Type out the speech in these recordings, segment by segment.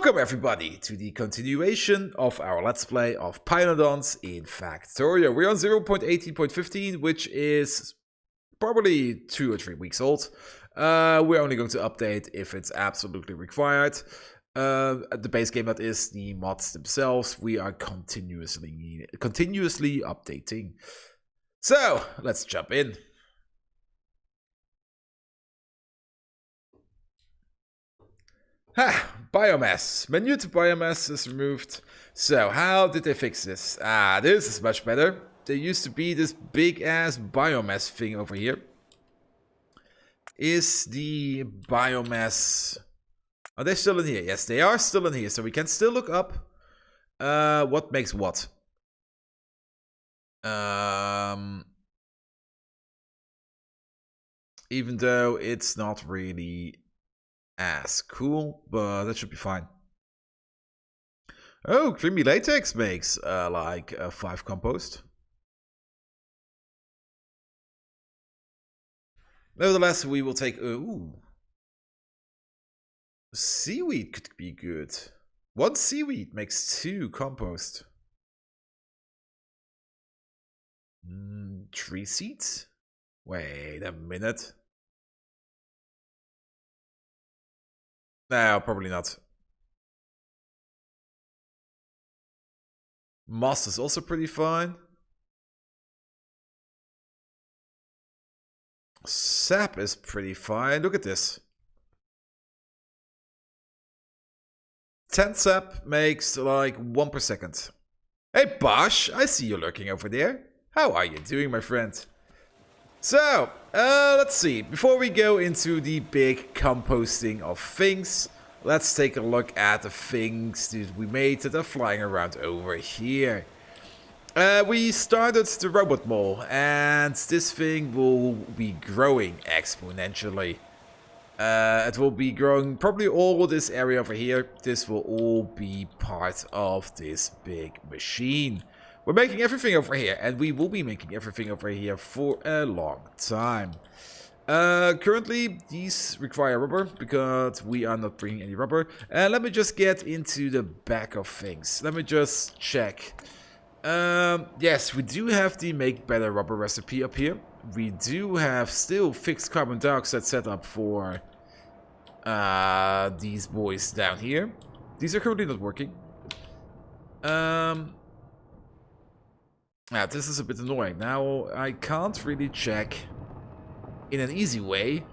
Welcome everybody to the continuation of our Let's Play of Pyanodons in Factorio. We're on 0.18.15, which is probably 2 or 3 weeks old. We're only going to update if it's absolutely required. The base game, that is, the mods themselves, we are continuously updating. So, let's jump in. Biomass. Menu to biomass is removed. So, how did they fix this? This is much better. There used to be this big ass biomass thing over here. Is the biomass... Are they still in here? Yes, they are still in here. So we can still look up what makes what. Even though it's not really as cool, but that should be fine. Oh, creamy latex makes like 5 compost. Nevertheless, we will take... Ooh. Seaweed could be good. 1 seaweed makes 2 compost. 3 seeds? Wait a minute. No, probably not. Moss is also pretty fine. Sap is pretty fine. Look at this. 10 sap makes like 1 per second. Hey Bosh, I see you lurking over there. How are you doing, my friend? So, let's see. Before we go into the big composting of things, let's take a look at the things that we made that are flying around over here. We started the robot mole, and this thing will be growing exponentially. It will be growing probably all this area over here. This will all be part of this big machine. We're making everything over here, and we will be making everything over here for a long time. Currently, these require rubber, because we are not bringing any rubber. Let me just get into the back of things. Let me just check. Yes, we do have the make better rubber recipe up here. We do have still fixed carbon dioxide set up for these boys down here. These are currently not working. Yeah, this is a bit annoying. Now, I can't really check in an easy way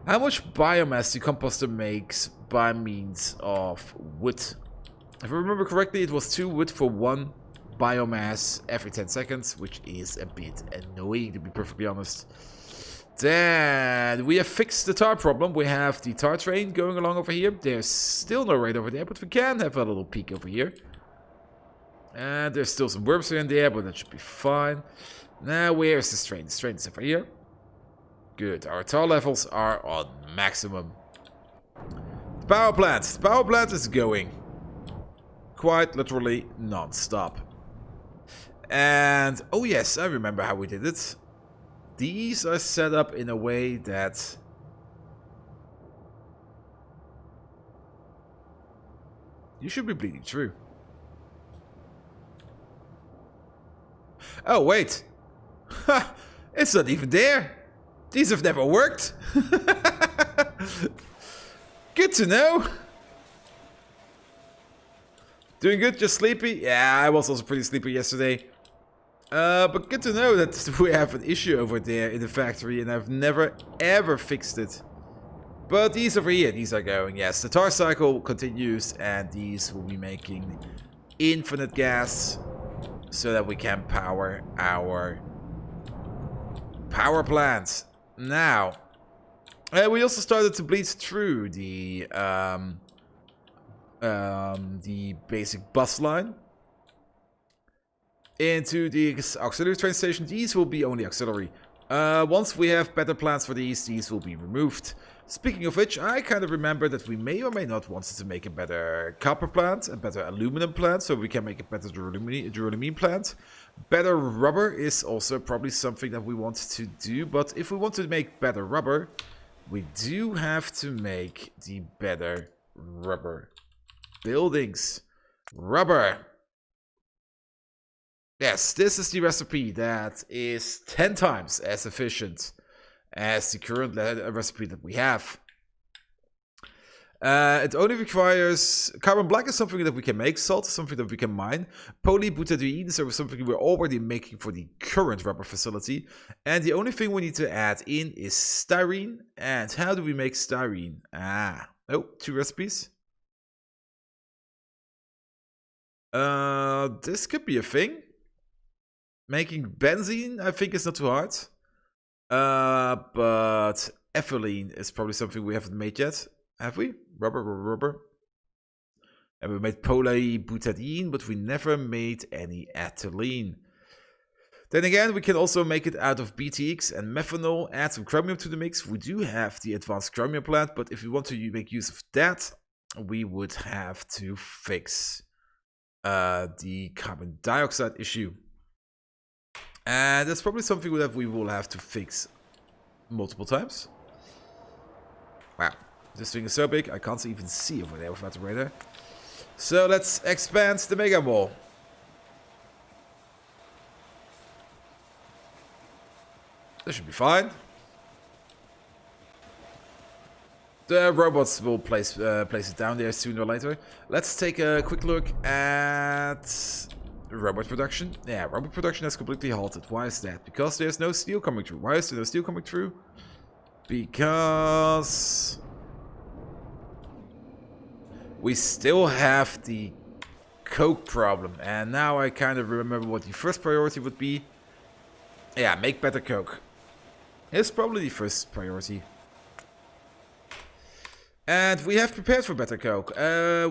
how much biomass the composter makes by means of wood. If I remember correctly, it was 2 wood for 1 biomass every 10 seconds, which is a bit annoying, to be perfectly honest. Then we have fixed the tar problem. We have the tar train going along over here. There's still no raid over there, but we can have a little peek over here. And there's still some worms in there, but that should be fine. Now, where's the train? The train is over here. Good. Our tar levels are on maximum. The power plant. The power plant is going quite literally non-stop. And, oh yes, I remember how we did it. These are set up in a way that... you should be bleeding through. Oh, wait. Ha! It's not even there. These have never worked. Good to know. Doing good? Just sleepy? Yeah, I was also pretty sleepy yesterday. But good to know that we have an issue over there in the factory, and I've never ever fixed it. But these over here, these are going, yes. The tar cycle continues, and these will be making infinite gas so that we can power our power plants. Now, we also started to bleed through the basic bus line into the auxiliary train station. These will be only auxiliary. Once we have better plans for these will be removed. Speaking of which, I kind of remember that we may or may not want to make a better copper plant, a better aluminum plant, so we can make a better duralumin plant. Better rubber is also probably something that we want to do, but if we want to make better rubber, we do have to make the better rubber. Buildings. Rubber. Yes, this is the recipe that is 10 times as efficient as the current recipe that we have. It only requires... Carbon black is something that we can make. Salt is something that we can mine. Polybutadiene is something we're already making for the current rubber facility. And the only thing we need to add in is styrene. And how do we make styrene? Oh, 2 recipes. This could be a thing. Making benzene, I think, is not too hard. But ethylene is probably something we haven't made yet. Have we? Rubber. And we made polybutadiene, but we never made any ethylene. Then again, we can also make it out of BTX and methanol, add some chromium to the mix. We do have the advanced chromium plant, but if we want to make use of that, we would have to fix the carbon dioxide issue. And that's probably something that we will have to fix multiple times. Wow. This thing is so big, I can't even see over there without the radar. So let's expand the mega wall. This should be fine. The robots will place it down there sooner or later. Let's take a quick look at robot production. Yeah, robot production has completely halted. Why is that? Because there's no steel coming through. Why is there no steel coming through? Because we still have the coke problem. And now I kind of remember what the first priority would be. Yeah, make better coke. It's probably the first priority. And we have prepared for better coke.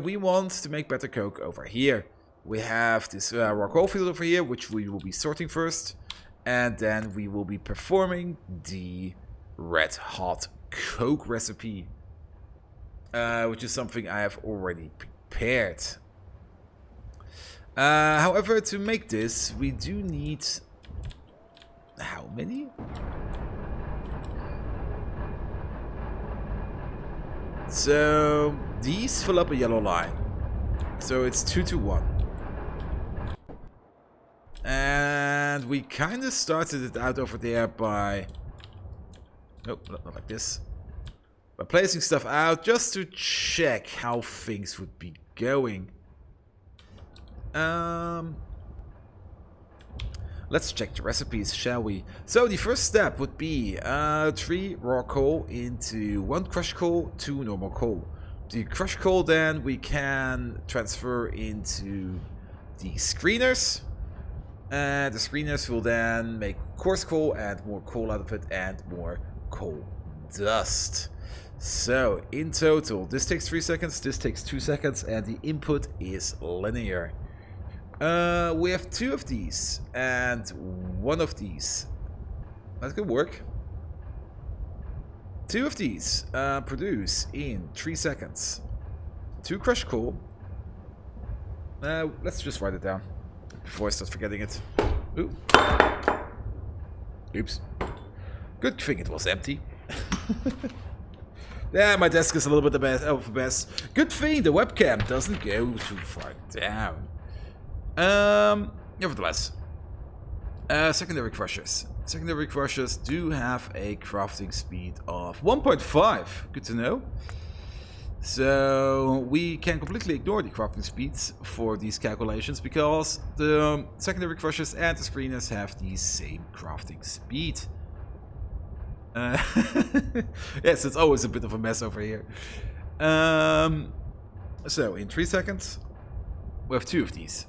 We want to make better coke over here. We have this raw coal field over here, which we will be sorting first. And then we will be performing the red hot coke recipe. Which is something I have already prepared. However, to make this, we do need... How many? So, these fill up a yellow line. So it's 2 to 1. And we kind of started it out over there by... Nope, not like this. By placing stuff out just to check how things would be going. Let's check the recipes, shall we? So the first step would be 3 raw coal into 1 crushed coal, 2 normal coal. The crushed coal then we can transfer into the screeners. And the screeners will then make coarse coal and more coal out of it and more coal dust. So, in total, this takes 3 seconds, this takes 2 seconds, and the input is linear. We have 2 of these, and 1 of these. That could work. 2 of these produce in 3 seconds. 2 crushed coal. Let's just write it down before I start forgetting it. Ooh. Oops. Good thing it was empty. Yeah, my desk is a little bit of a mess. Good thing the webcam doesn't go too far down. Nevertheless. Secondary crushers. Secondary crushers do have a crafting speed of 1.5. Good to know. So we can completely ignore the crafting speeds for these calculations because the secondary crushers and the screeners have the same crafting speed. Yes, it's always a bit of a mess over here. So in 3 seconds, we have 2 of these.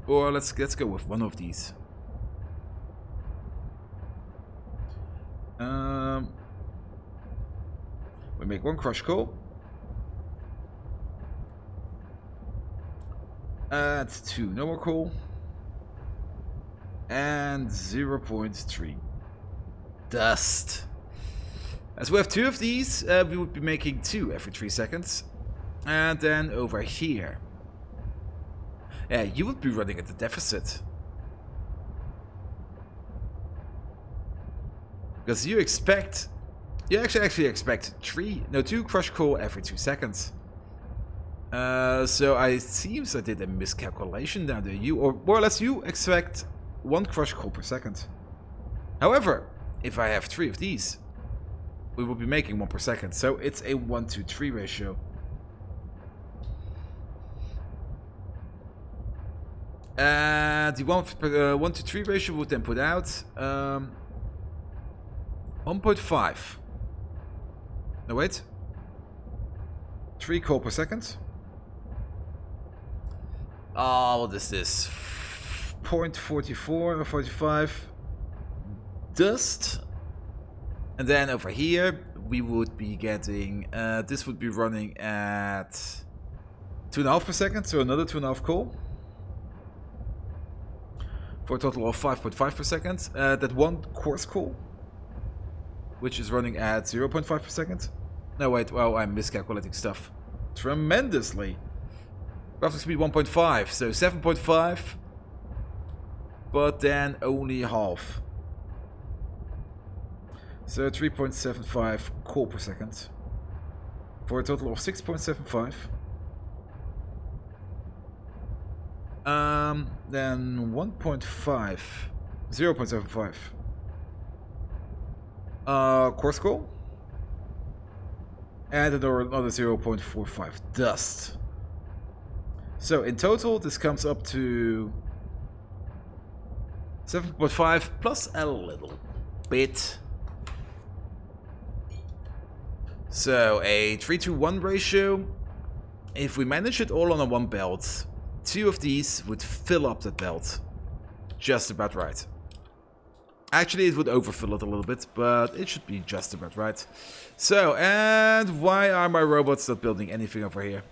Or let's go with 1 of these. We make 1 crushed coal. Add 2 normal coal. And 0.3 dust. As we have 2 of these, we would be making 2 every 3 seconds. And then over here. Yeah, you would be running at a deficit. Because you expect You actually expect two crush coal every 2 seconds. So it seems I did a miscalculation down there. Or more or less, you expect 1 crush coal per second. However, if I have 3 of these, we will be making 1 per second. So it's a 1-to-3 ratio. And the 1-to-3 ratio would then put out 1.5. No, wait. 3 coal per second. Oh, what is this? 0.44 or 45 dust. And then over here, we would be getting, this would be running at 2.5 per second, so another 2.5 coal. For a total of 5.5 per second. That 1 coarse coal, which is running at 0.5 per second. No, wait, well, I'm miscalculating stuff tremendously. Graphics speed 1.5, so 7.5, but then only half. So 3.75 coal per second, for a total of 6.75. Then 1.5, 0.75 coarse coal, and another 0.45 dust. So in total, this comes up to 7.5 plus a little bit. So a 3-to-1 ratio. If we manage it all on a 1 belt, 2 of these would fill up that belt. Just about right. Actually, it would overfill it a little bit, but it should be just about right. So, and why are my robots not building anything over here?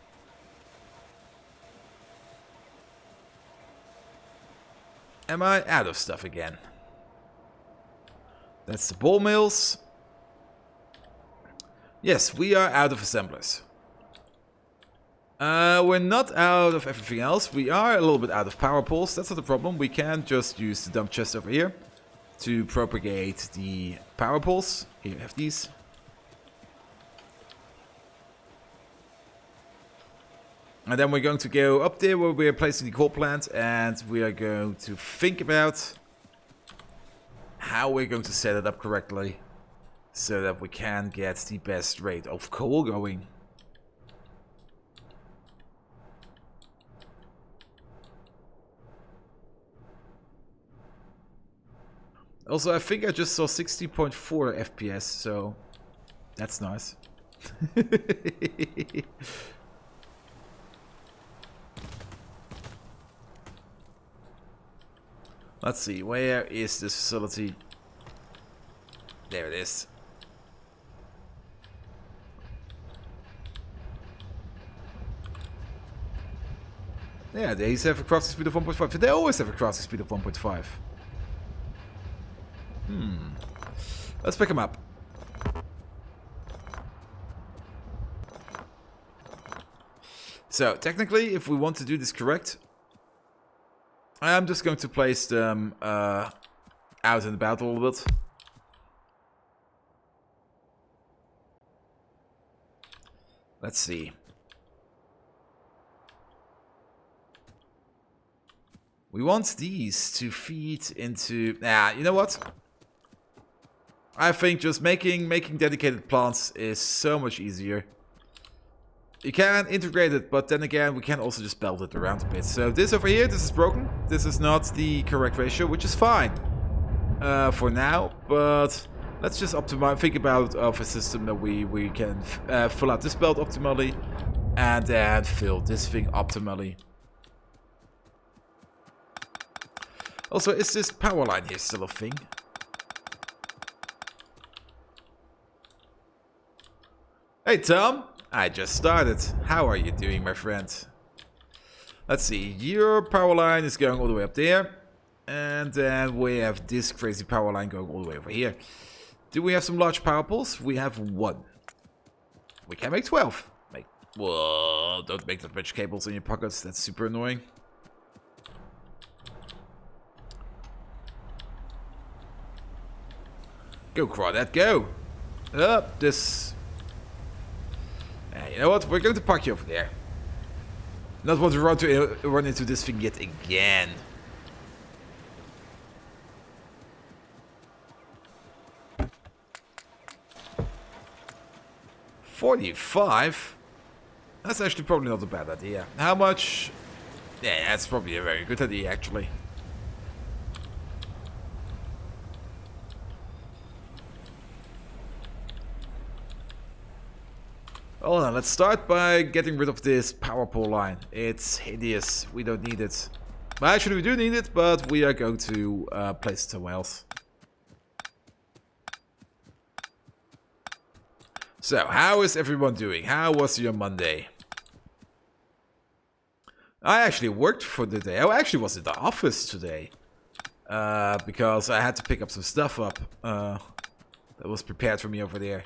Am I out of stuff again? That's the ball mills. Yes, we are out of assemblers. We're not out of everything else. We are a little bit out of power poles. That's not a problem. We can just use the dump chest over here to propagate the power poles. Here you have these. And then we're going to go up there where we're placing the coal plant, and we are going to think about how we're going to set it up correctly so that we can get the best rate of coal going. Also, I think I just saw 60.4 FPS, so that's nice. Let's see, where is this facility? There it is. Yeah, they have a crafting speed of 1.5. They always have a crafting speed of 1.5. Let's pick them up. So, technically, if we want to do this correct, I'm just going to place them out and about a little bit. Let's see. We want these to feed into... you know what? I think just making dedicated plants is so much easier. You can integrate it, but then again, we can also just belt it around a bit. So this over here, this is broken. This is not the correct ratio, which is fine for now. But let's just think about a system that we can fill out this belt optimally and then fill this thing optimally. Also, is this power line here still a thing? Hey Tom, I just started. How are you doing, my friend? Let's see, your power line is going all the way up there. And then we have this crazy power line going all the way over here. Do we have some large power poles? We have 1. We can make 12. Whoa, don't make that much cables in your pockets, that's super annoying. Go, Crawdad, go! This... you know what? We're going to park you over there. Not want to run into this thing yet again. $45? That's actually probably not a bad idea. How much? Yeah, that's probably a very good idea, actually. Hold on, let's start by getting rid of this power pole line. It's hideous. We don't need it. Well, actually, we do need it, but we are going to place it somewhere else. So, how is everyone doing? How was your Monday? I actually worked for the day. I actually was in the office today. Because I had to pick up some stuff up. That was prepared for me over there.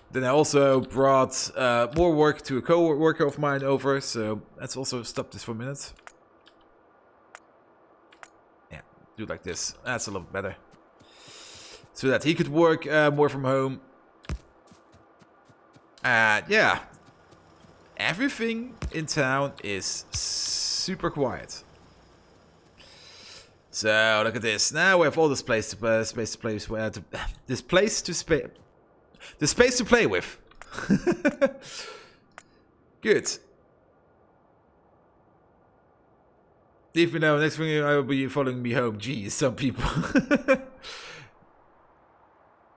Then I also brought more work to a co-worker of mine over. So, let's also stop this for a minute. Yeah, do it like this. That's a little better. So that he could work more from home. Yeah. Everything in town is super quiet. So look at this. Now we have all this space to play with. The space to play with. Good. Leave me know. Next thing I will be following me home. Geez, some people.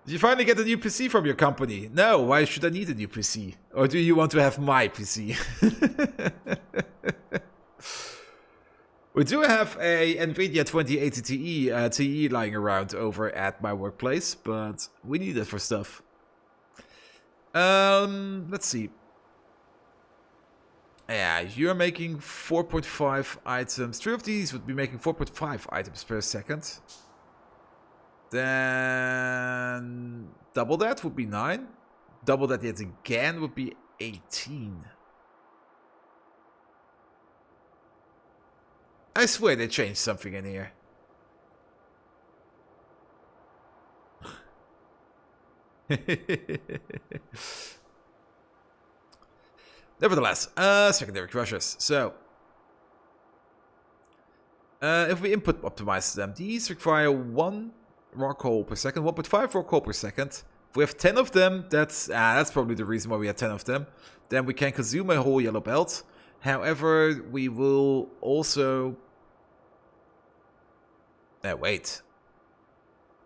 Did you finally get a new PC from your company? No, why should I need a new PC? Or do you want to have my PC? We do have a NVIDIA 2080 Ti lying around over at my workplace, but we need it for stuff. Let's see. Yeah, you're making 4.5 items. 3 of these would be making 4.5 items per second. Then double that would be 9. Double that yet again would be 18. I swear they changed something in here. Nevertheless, secondary crushers. So, if we input optimize them, these require 1 raw coal per second, 1.5 raw coal per second. If we have 10 of them, that's probably the reason why we have 10 of them. Then we can consume a whole yellow belt. However, we will also... wait.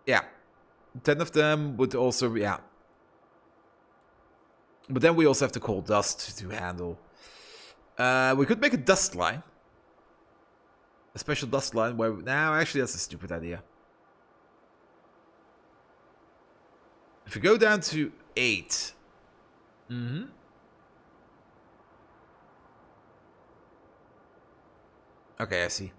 Yeah. 10 of them would also... Yeah. But then we also have the coal dust to handle. We could make a dust line. A special dust line where... Now, actually, that's a stupid idea. If we go down to 8... Okay, I see.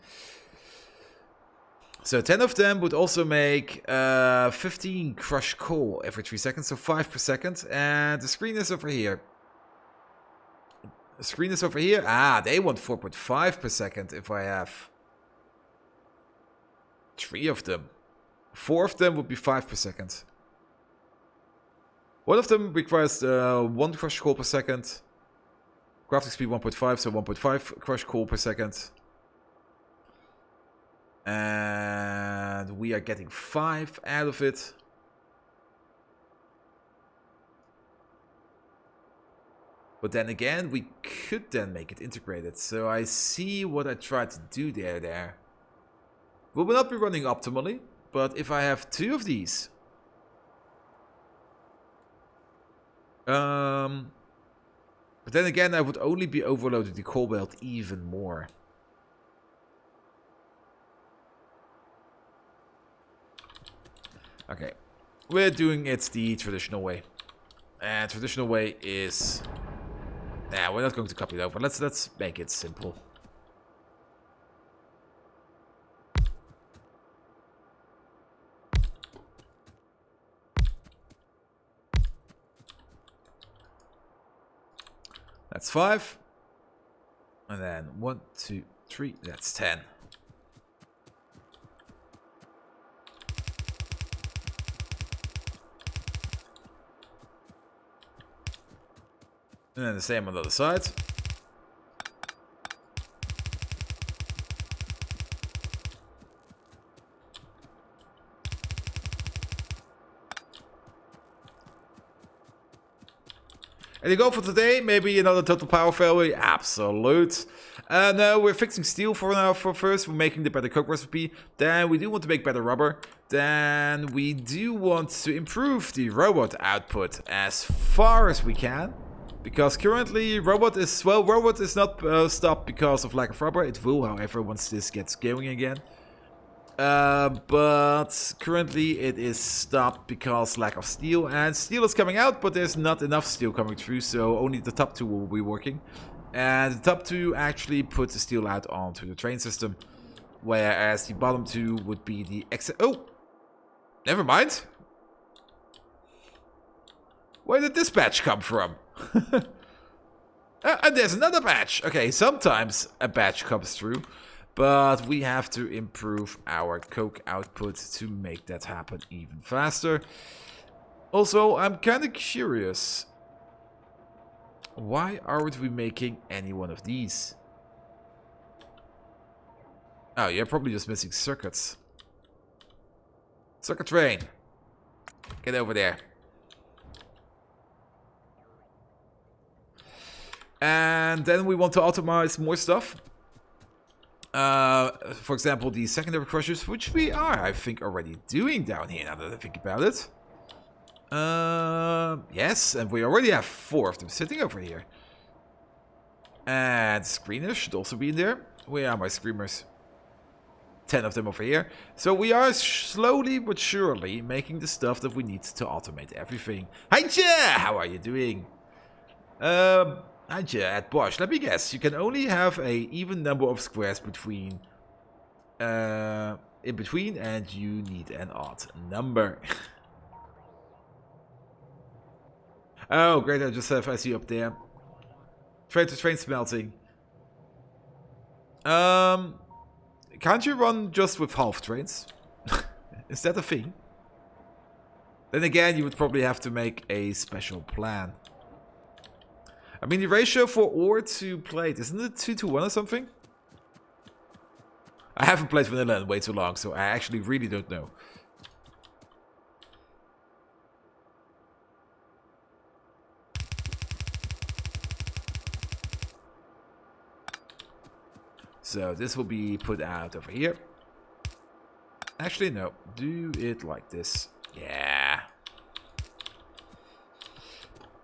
So 10 of them would also make 15 crushed coal every 3 seconds, so 5 per second. And the screen is over here. The screen is over here. Ah, they want 4.5 per second if I have 3 of them. 4 of them would be 5 per second. One of them requires 1 crushed coal per second. Crafting speed 1.5, so 1.5 crushed coal per second. And we are getting 5 out of it. But then again, we could then make it integrated. So I see what I tried to do there. We will not be running optimally, but if I have 2 of these... But then again, I would only be overloading the coal belt even more. Okay, we're doing it the traditional way. And traditional way is... Nah, we're not going to copy it over. Let's make it simple. That's 5. And then 1, 2, 3. That's 10. And then the same on the other side. And you go for today, maybe another total power failure? Absolute. No, we're fixing steel for now. For first, we're making the better coke recipe. Then we do want to make better rubber. Then we do want to improve the robot output as far as we can. Because currently, robot is not stopped because of lack of rubber. It will, however, once this gets going again. But currently it is stopped because lack of steel, and steel is coming out, but there's not enough steel coming through, so only the top two will be working. And the top two actually put the steel out onto the train system, whereas the bottom two would be the oh, never mind. Where did this batch come from? And there's another batch. Okay, sometimes a batch comes through. But we have to improve our coke output to make that happen even faster. Also, I'm kind of curious. Why aren't we making any one of these? Oh, you're probably just missing circuits. Circuit train. Get over there. And then we want to optimize more stuff. For example, the secondary crushers, which we are, I think, already doing down here, now that I think about it. Yes, and we already have 4 of them sitting over here. And screeners should also be in there. Where are my screamers? 10 of them over here. So we are slowly but surely making the stuff that we need to automate everything. Hiya! How are you doing? At Bosch, let me guess. You can only have a even number of squares between, in between, and you need an odd number. Oh, great! I just have see up there. Train to train smelting. Can't you run just with half trains? Is that a thing? Then again, you would probably have to make a special plan. I mean, the ratio for ore to plate, isn't it 2-to-1 or something? I haven't played vanilla in way too long, so I actually really don't know. So this will be put out over here. Actually, no. Do it like this. Yeah.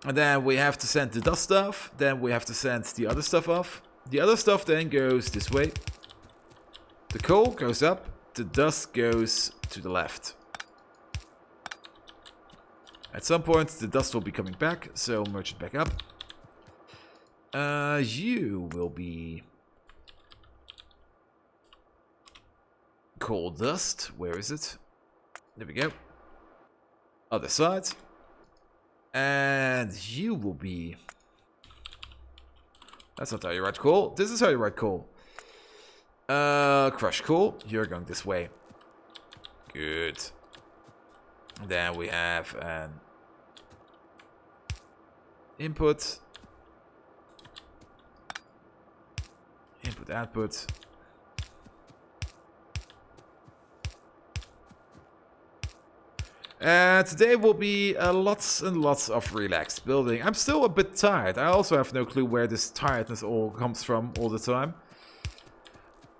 And then we have to send the dust stuff. Then we have to send the other stuff off. The other stuff then goes this way. The coal goes up. The dust goes to the left. At some point, the dust will be coming back. So merge it back up. You will be coal dust. Where is it? There we go. Other side. And you will be... That's not how you write coal. This is how you write coal. Crush coal. You're going this way. Good. And then we have an input. Input, output. Today will be lots and lots of relaxed building. I'm still a bit tired. I also have no clue where this tiredness all comes from all the time.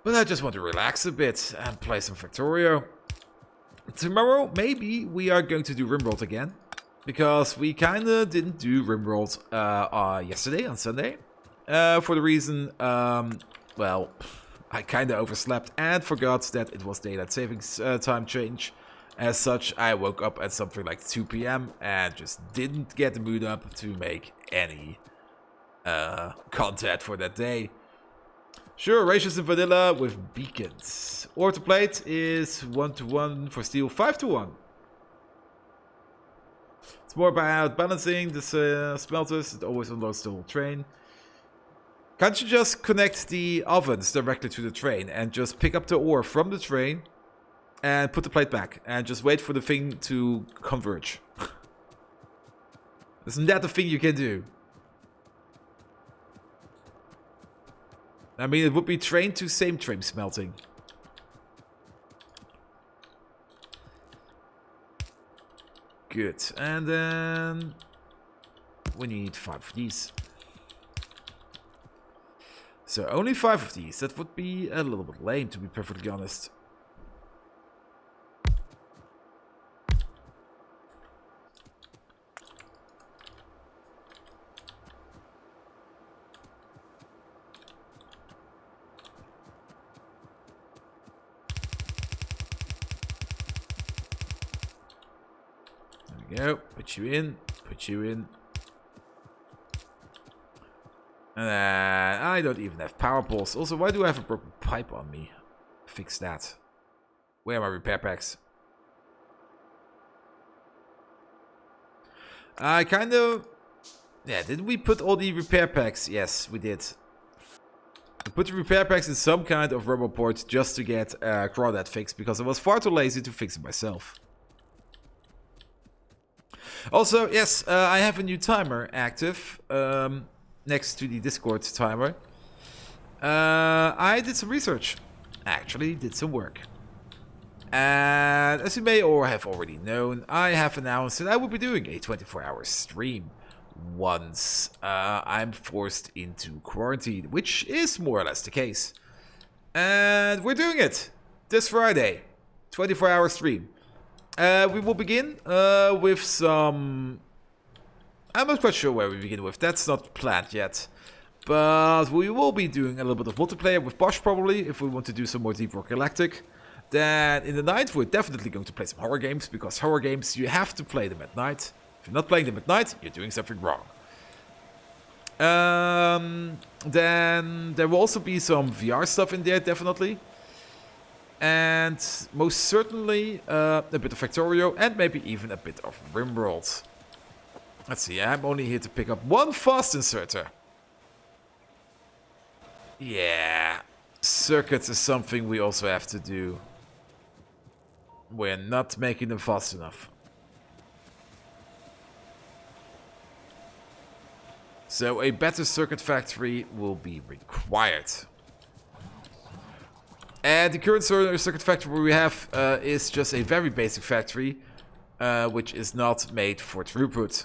But I just want to relax a bit and play some Factorio. Tomorrow, maybe we are going to do Rimworld again. Because we kinda didn't do Rimworld yesterday, on Sunday. For the reason, well, I kinda overslept and forgot that it was daylight savings time change. As such, I woke up at something like 2 PM and just didn't get the mood up to make any content for that day. Sure, ratios in vanilla with beacons. Ore to plate is 1-to-1 for steel, 5-to-1. It's more about balancing the smelters. It always unloads the whole train. Can't you just connect the ovens directly to the train and just pick up the ore from the train and put the plate back and just wait for the thing to converge? Isn't that the thing you can do? I mean, it would be train to same train smelting. Good. And then we need 5 of these. So only 5 of these. That would be a little bit lame, to be perfectly honest. There we go. Put you in. Put you in. And then I don't even have power poles. Also, why do I have a broken pipe on me? Fix that. Where are my repair packs? I kind of... Yeah, did we put all the repair packs? Yes, we did. I put the repair packs in some kind of rubber port just to get crawdad fixed, because I was far too lazy to fix it myself. Also, yes, I have a new timer active. Next to the Discord timer. I did some research. Actually, did some work. And as you may or have already known, I have announced that I will be doing a 24-hour stream once I'm forced into quarantine, which is more or less the case. And we're doing it this Friday. 24-hour stream. We will begin with some... I'm not quite sure where we begin with. That's not planned yet. But we will be doing a little bit of multiplayer with Bosch probably, if we want to do some more Deep Rock Galactic. Then in the night, we're definitely going to play some horror games, because horror games, you have to play them at night. If you're not playing them at night, you're doing something wrong. Then there will also be some VR stuff in there, definitely. And most certainly a bit of Factorio, and maybe even a bit of Rimworld. Let's see, I'm only here to pick up 1 fast inserter. Yeah, circuits is something we also have to do. We're not making them fast enough. So a better circuit factory will be required. And the current circuit factory we have is just a very basic factory, which is not made for throughput.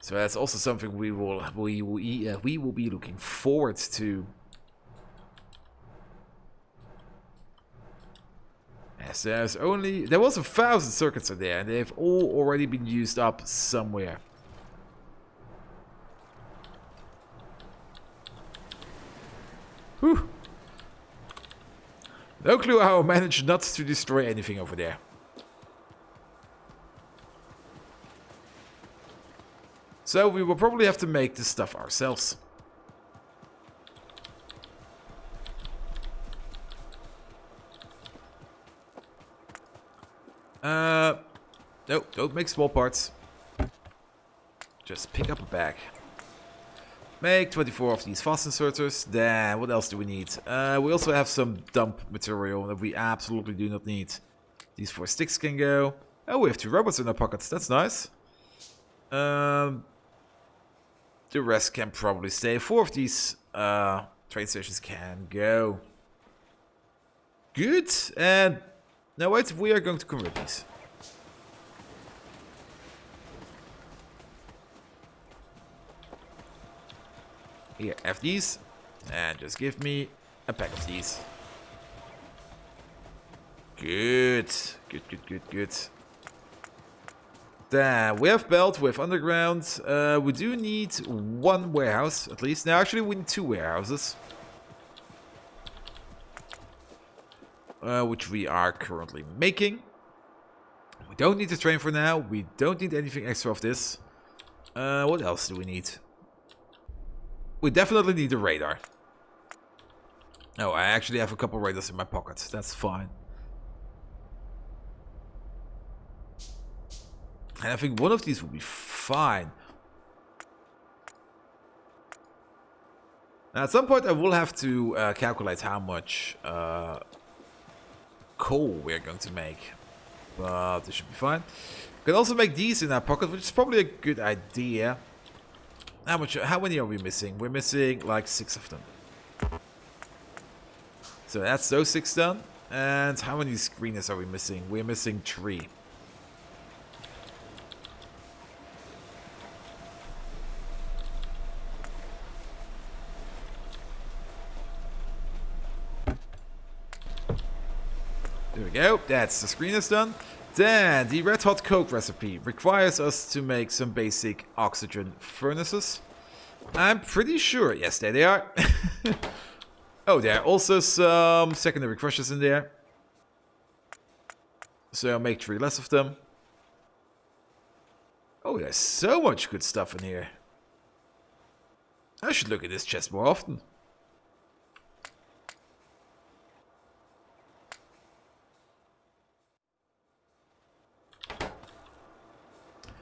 So that's also something we will be looking forward to. Yes, there was 1,000 circuits in there, and they've all already been used up somewhere. Whew. No clue how I managed not to destroy anything over there. So we will probably have to make this stuff ourselves. No, don't make small parts. Just pick up a bag. Make 24 of these fast inserters. Then what else do we need? We also have some dump material that we absolutely do not need. These 4 sticks can go. Oh, we have 2 robots in our pockets. That's nice. The rest can probably stay. 4 of these train stations can go. Good. And now wait, we are going to convert these. Here, have these. And just give me a pack of these. Good. Good. Then we have belt, we have underground. We do need 1 warehouse at least. Now actually we need 2 warehouses. Which we are currently making. We don't need the train for now. We don't need anything extra of this. What else do we need? We definitely need a radar. Oh, I actually have a couple radars in my pockets. That's fine. And I think one of these will be fine. Now, at some point I will have to calculate how much coal we're going to make. But this should be fine. We can also make these in our pocket, which is probably a good idea. How many are we missing? We're missing like 6 of them. So that's those 6 done. And how many screeners are we missing? We're missing 3. There we go. That's the screeners done. Then the red hot coke recipe requires us to make some basic oxygen furnaces. I'm pretty sure. Yes, there they are. Oh, there are also some secondary crushers in there. So I'll make 3 less of them. Oh, there's so much good stuff in here. I should look at this chest more often.